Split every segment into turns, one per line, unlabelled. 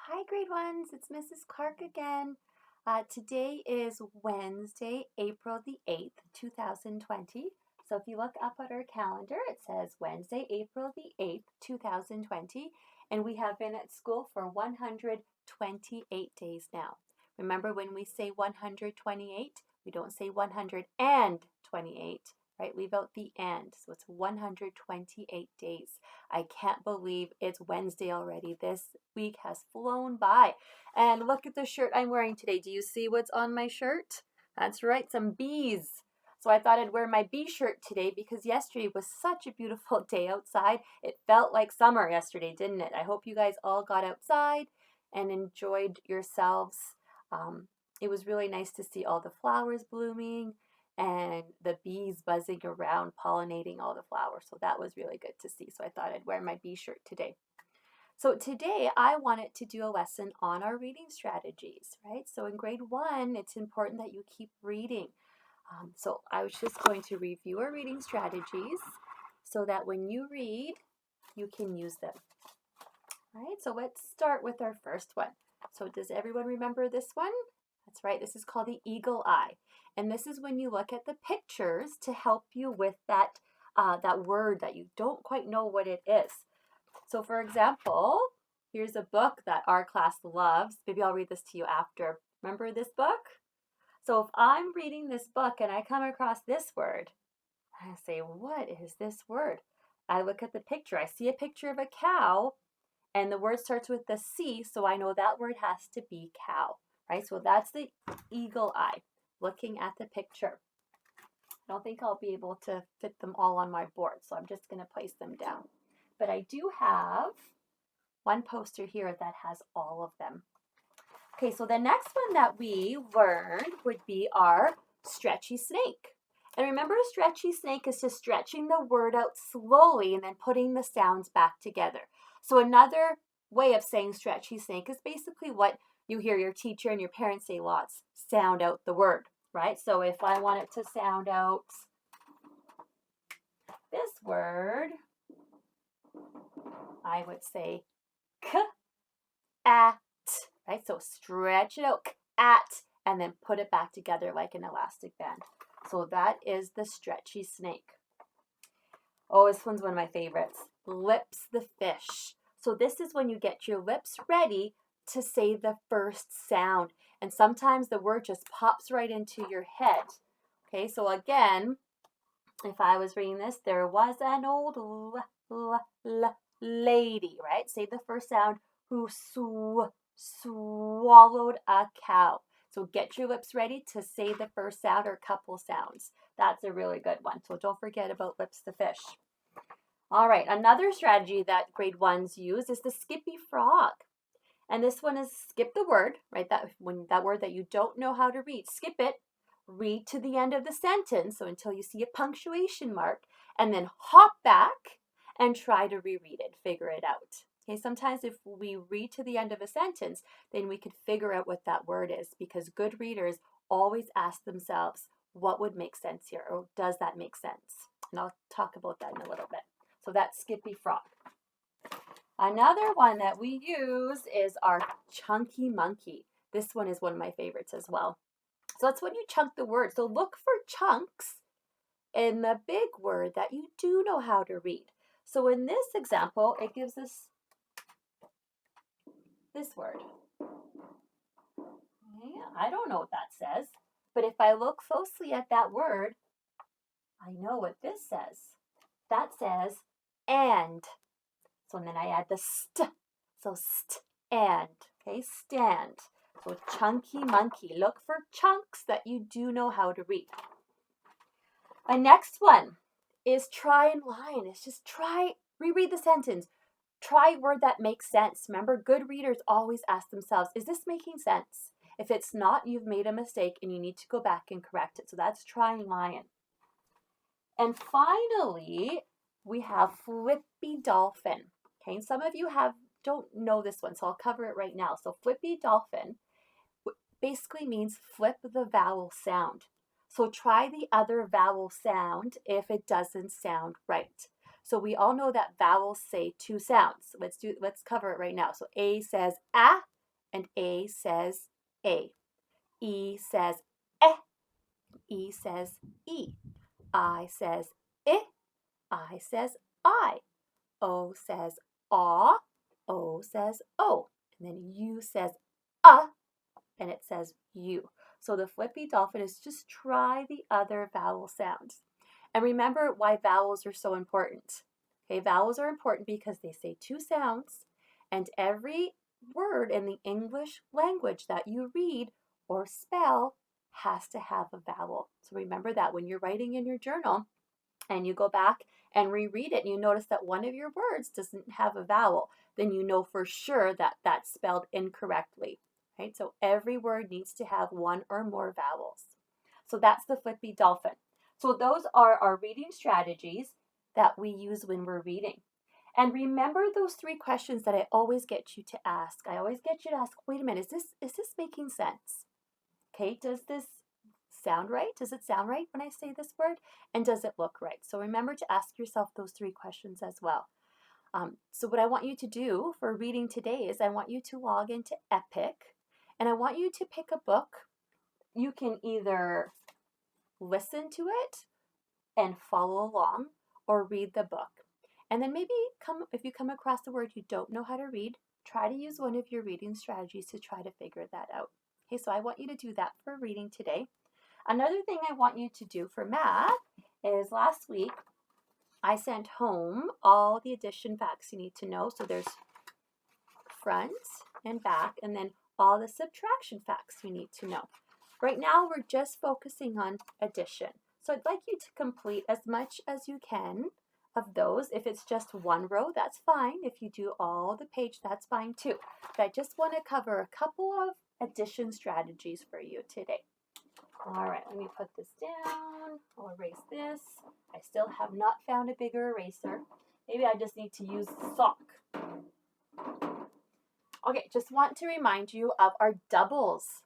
Hi, grade ones. It's Mrs. Clark again. Today is Wednesday, April the 8th, 2020. So if you look up at our calendar, it says Wednesday, April the 8th, 2020. And we have been at school for 128 days now. Remember when we say 128, we don't say 128, right? Leave out the and. So it's 128 days. I can't believe it's Wednesday already. This week has flown by. And look at the shirt I'm wearing today. Do you see what's on my shirt? That's right, some bees. So I thought I'd wear my bee shirt today because yesterday was such a beautiful day outside. It felt like summer yesterday, didn't it? I hope you guys all got outside and enjoyed yourselves. It was really nice to see all the flowers blooming and the bees buzzing around pollinating all the flowers. So that was really good to see. So I thought I'd wear my bee shirt today. So today I wanted to do a lesson on our reading strategies, right? So in grade 1, it's important that you keep reading. So I was just going to review our reading strategies so that when you read, you can use them. All right, so let's start with our first one. So does everyone remember this one? That's right, this is called the eagle eye. And this is when you look at the pictures to help you with that word that you don't quite know what it is. So for example, here's a book that our class loves. Maybe I'll read this to you after. Remember this book? So if I'm reading this book and I come across this word, I say, what is this word? I look at the picture. I see a picture of a cow and the word starts with the C, so I know that word has to be cow, right? So that's the eagle eye, looking at the picture. I don't think I'll be able to fit them all on my board, so I'm just going to place them down. But I do have one poster here that has all of them. Okay, so the next one that we learned would be our stretchy snake. And remember, stretchy snake is just stretching the word out slowly and then putting the sounds back together. So another way of saying stretchy snake is basically what you hear your teacher and your parents say lots. Sound out the word, right? So if I wanted to sound out this word, I would say at, right? So stretch it out, at, and then put it back together like an elastic band. So that is the stretchy snake. Oh, this one's one of my favorites. Lips the fish. So this is when you get your lips ready to say the first sound. And sometimes the word just pops right into your head. Okay, so again, if I was reading this, there was an old lady, right? Say the first sound, who swallowed a cow. So get your lips ready to say the first sound or couple sounds. That's a really good one. So don't forget about lips the fish. All right, another strategy that grade 1s use is the Skippy Frog. And this one is skip the word, right? That word that you don't know how to read, skip it. Read to the end of the sentence, so until you see a punctuation mark, and then hop back and try to reread it, figure it out. Okay, sometimes if we read to the end of a sentence, then we could figure out what that word is, because good readers always ask themselves, what would make sense here, or does that make sense? And I'll talk about that in a little bit. So that's Skippy Frog. Another one that we use is our Chunky Monkey. This one is one of my favorites as well. So that's when you chunk the word. So look for chunks in the big word that you do know how to read. So in this example, it gives us this word. I don't know what that says, but if I look closely at that word, I know what this says. That says and. So then I add the st. So and. Okay, stand. So Chunky Monkey. Look for chunks that you do know how to read. My next one is try and line. It's just reread the sentence. Try a word that makes sense. Remember, good readers always ask themselves, is this making sense? If it's not, you've made a mistake and you need to go back and correct it. So that's try and line. And finally, we have Flippy Dolphin. Okay, and some of you don't know this one, so I'll cover it right now. So Flippy Dolphin basically means flip the vowel sound. So try the other vowel sound if it doesn't sound right. So we all know that vowels say two sounds. Let's cover it right now. So A says ah, and A says A. E says eh. E says E. I says I. I says I. O says aw. O says O. And then U says and it says you. So the flippy dolphin is just try the other vowel sounds. And remember why vowels are so important. Okay, vowels are important because they say two sounds, and every word in the English language that you read or spell has to have a vowel. So remember that when you're writing in your journal and you go back and reread it and you notice that one of your words doesn't have a vowel, then you know for sure that that's spelled incorrectly. Right? So every word needs to have one or more vowels. So that's the flippy dolphin. So those are our reading strategies that we use when we're reading. And remember those three questions that I always get you to ask. I always get you to ask, wait a minute, is this making sense? Okay, does this sound right? Does it sound right when I say this word? And does it look right? So remember to ask yourself those three questions as well. So what I want you to do for reading today is I want you to log into Epic and I want you to pick a book. You can either listen to it and follow along or read the book. And then maybe if you come across a word you don't know how to read, try to use one of your reading strategies to try to figure that out. Okay, so I want you to do that for reading today. Another thing I want you to do for math is last week I sent home all the addition facts you need to know. So there's front and back, and then all the subtraction facts you need to know. Right now we're just focusing on addition. So I'd like you to complete as much as you can of those. If it's just one row, that's fine. If you do all the page, that's fine too. But I just want to cover a couple of addition strategies for you today. All right, let me put this down. I'll erase this. I still have not found a bigger eraser. Maybe I just need to use sock. Okay, just want to remind you of our doubles.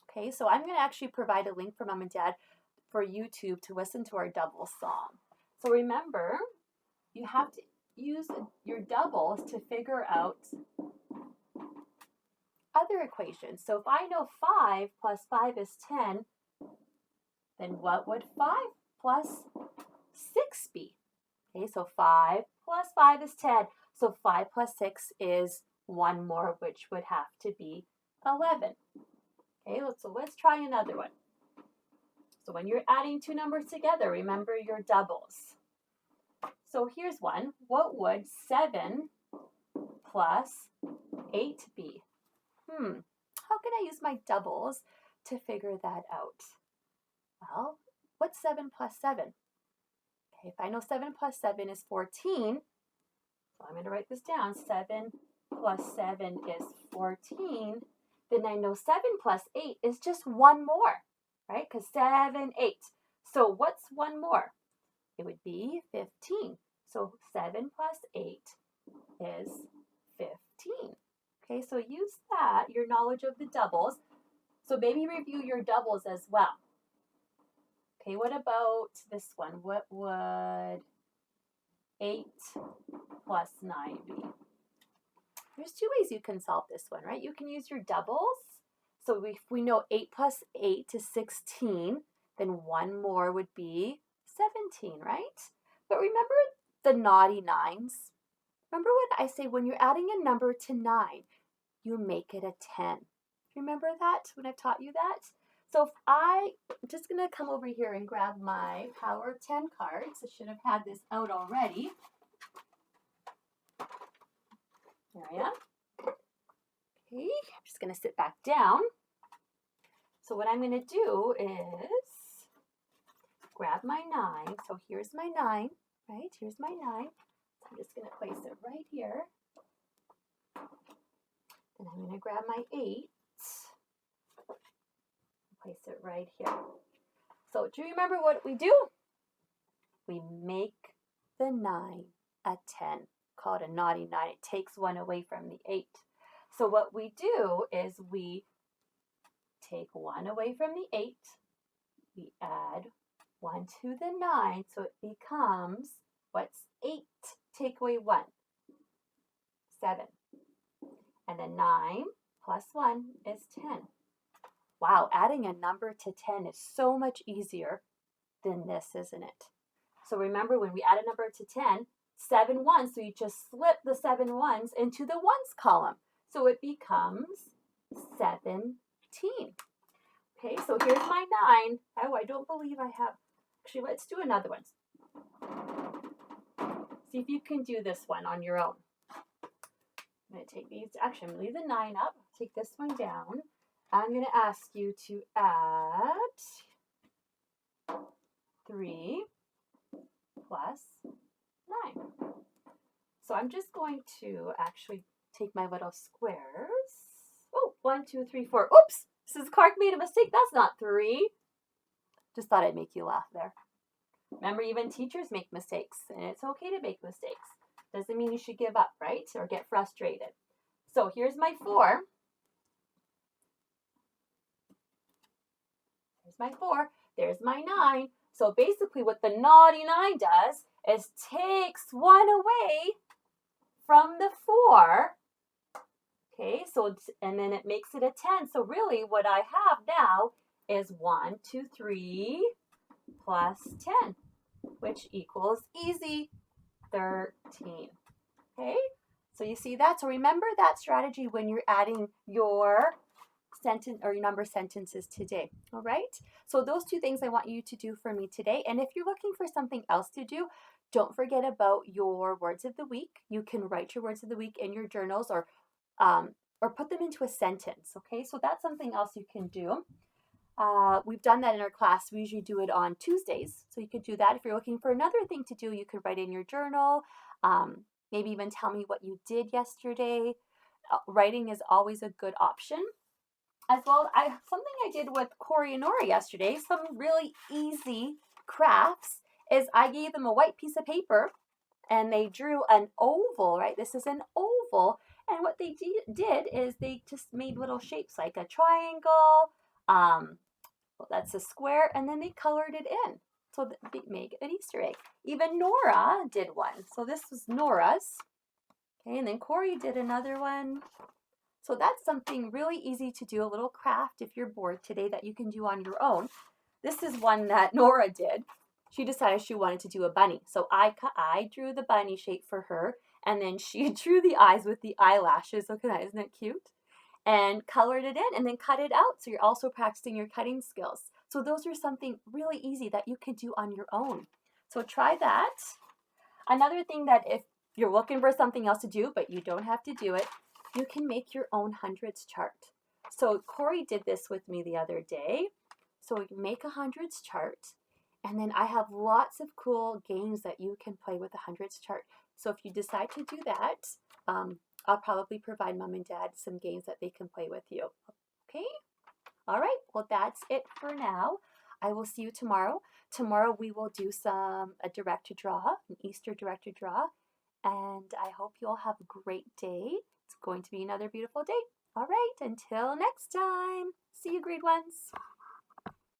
Okay, so I'm going to actually provide a link for Mom and Dad for YouTube to listen to our double song. So remember, you have to use your doubles to figure out other equations. So if I know 5 plus 5 is 10, then what would 5 plus 6 be? Okay, so 5 plus 5 is 10. So 5 plus 6 is one more, which would have to be 11. Okay, so let's try another one. So when you're adding two numbers together, remember your doubles. So here's one. What would 7 plus 8 be? How can I use my doubles to figure that out? Well, what's 7 plus 7? Okay, if I know 7 plus 7 is 14, so I'm going to write this down. 7 plus 7 is 14. Then I know 7 plus 8 is just one more, right? Because 7, 8. So what's one more? It would be 15. So 7 plus 8 is 15. Okay, so use that, your knowledge of the doubles. So maybe review your doubles as well. Okay, what about this one? What would 8 plus 9 be? There's two ways you can solve this one, right? You can use your doubles. So if we know 8 plus 8 is 16, then one more would be 17, right? But remember the naughty nines? Remember when I say when you're adding a number to 9, you make it a 10. Remember that when I've taught you that? So if I'm just going to come over here and grab my Power of 10 cards. I should have had this out already. There I am. Okay, I'm just going to sit back down. So what I'm going to do is grab my 9. So here's my 9, right? Here's my 9. So I'm just going to place it right here. Then I'm going to grab my 8. Place it right here. So do you remember what we do? We make the 9 a 10. Call it a naughty 9. It takes one away from the 8. So what we do is we take 1 away from the 8. We add 1 to the 9. So it becomes, what's 8? Take away 1. 7. And then 9 plus 1 is 10. Wow, adding a number to 10 is so much easier than this, isn't it? So remember, when we add a number to 10, 7 ones, so you just slip the 7 ones into the ones column. So it becomes 17. Okay, so here's my 9. Oh, I don't believe I have. Actually, let's do another one. See if you can do this one on your own. I'm going to take these. Actually, I'm going to leave the 9 up. Take this one down. I'm going to ask you to add 3 plus 9. So I'm just going to actually take my little squares. Oh, 1, 2, 3, 4. Oops, Mrs. Clark made a mistake. That's not 3. Just thought I'd make you laugh there. Remember, even teachers make mistakes, and it's okay to make mistakes. Doesn't mean you should give up, right? Or get frustrated. So here's my 4. There's my 4. There's my 9. So basically what the naughty 9 does is takes 1 away from the 4. Okay, so and then it makes it a 10. So really what I have now is 1, 2, 3 plus 10, which equals easy 13. Okay, so you see that? So remember that strategy when you're adding your sentence or your number sentences today. All right, so those 2 things I want you to do for me today. And if you're looking for something else to do, don't forget about your words of the week. You can write your words of the week in your journals or put them into a sentence. Okay, so that's something else you can do. We've done that in our class. We usually do it on Tuesdays, so you could do that. If you're looking for another thing to do, you could write in your journal. Maybe even tell me what you did yesterday. Writing is always a good option. As well, something I did with Corey and Nora yesterday, some really easy crafts, is I gave them a white piece of paper and they drew an oval, right? This is an oval. And what they did is they just made little shapes like a triangle, well, that's a square, and then they colored it in. So they make an Easter egg. Even Nora did one. So this was Nora's. Okay, and then Corey did another one. So that's something really easy to do, a little craft if you're bored today that you can do on your own. This is one that Nora did. She decided she wanted to do a bunny. So I drew the bunny shape for her, and then she drew the eyes with the eyelashes. Look at that, isn't that cute? And colored it in and then cut it out. So you're also practicing your cutting skills. So those are something really easy that you can do on your own. So try that. Another thing that if you're looking for something else to do, but you don't have to do it, you can make your own hundreds chart. So Corey did this with me the other day. So you make a hundreds chart, and then I have lots of cool games that you can play with a hundreds chart. So if you decide to do that, I'll probably provide Mom and Dad some games that they can play with you. Okay? All right. Well, that's it for now. I will see you tomorrow. Tomorrow we will do a direct to draw, an Easter direct to draw. And I hope you all have a great day. It's going to be another beautiful day. All right. Until next time. See you, grade ones.